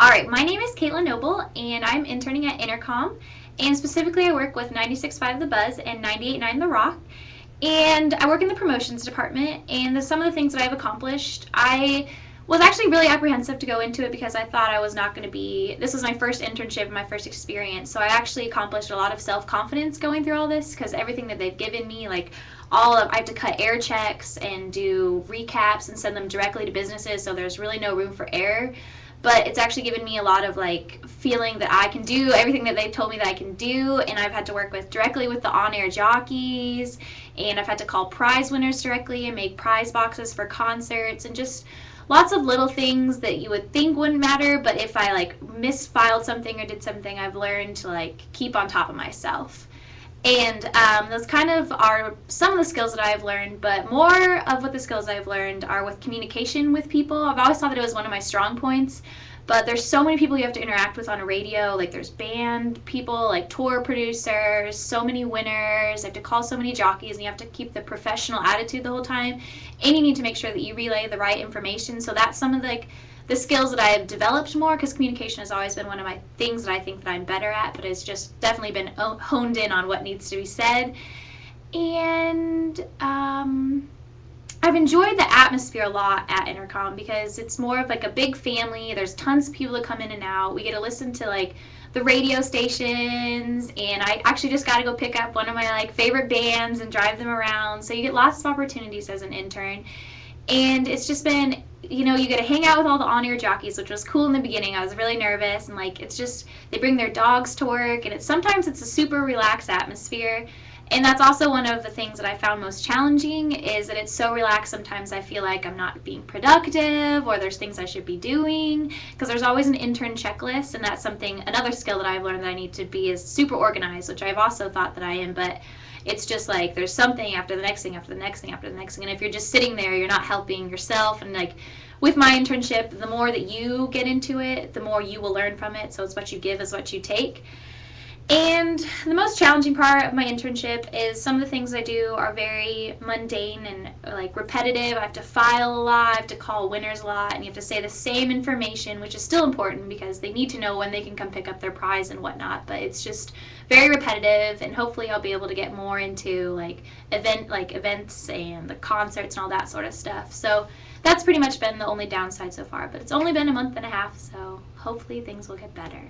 All right, my name is Caitlin Noble, and I'm interning at Entercom, and specifically I work with 96.5 The Buzz and 98.9 The Rock, and I work in the promotions department, and some of the things that I've accomplished, I was actually really apprehensive to go into it because I thought I was not going to be, this was my first internship, my first experience, so I actually accomplished a lot of self-confidence going through all this because everything that they've given me, like I have to cut air checks and do recaps and send them directly to businesses, so there's really no room for error. But it's actually given me a lot of like feeling that I can do everything that they've told me that I can do, and I've had to work directly with the on-air jockeys, and I've had to call prize winners directly and make prize boxes for concerts, and just lots of little things that you would think wouldn't matter, but if I like misfiled something or did something, I've learned to like keep on top of myself. And those kind of are some of the skills that I've learned, but more of what the skills I've learned are with communication with people. I've always thought that it was one of my strong points, but there's so many people you have to interact with on a radio. Like there's band people, like tour producers, so many winners. You have to call so many jockeys, and you have to keep the professional attitude the whole time. And you need to make sure that you relay the right information. So that's some of the skills that I have developed more, because communication has always been one of my things that I think that I'm better at, but it's just definitely been honed in on what needs to be said. And I've enjoyed the atmosphere a lot at Intercom because it's more of like a big family. There's tons of people that come in and out. We get to listen to like the radio stations, and I actually just got to go pick up one of my like favorite bands and drive them around. So you get lots of opportunities as an intern. And it's just been, you get to hang out with all the on-air jockeys, which was cool in the beginning. I was really nervous, and like it's just, they bring their dogs to work, and sometimes it's a super relaxed atmosphere. And that's also one of the things that I found most challenging, is that it's so relaxed. Sometimes I feel like I'm not being productive, or there's things I should be doing, because there's always an intern checklist, and that's another skill that I've learned that I need to be is super organized, which I've also thought that I am, but it's just like there's something after the next thing, after the next thing, after the next thing, and if you're just sitting there, you're not helping yourself. And like with my internship, the more that you get into it, the more you will learn from it, so it's what you give is what you take. And the most challenging part of my internship is some of the things I do are very mundane and like repetitive. I have to file a lot, I have to call winners a lot, and you have to say the same information, which is still important because they need to know when they can come pick up their prize and whatnot, but it's just very repetitive, and hopefully I'll be able to get more into like events and the concerts and all that sort of stuff. So that's pretty much been the only downside so far, but it's only been a month and a half, so hopefully things will get better.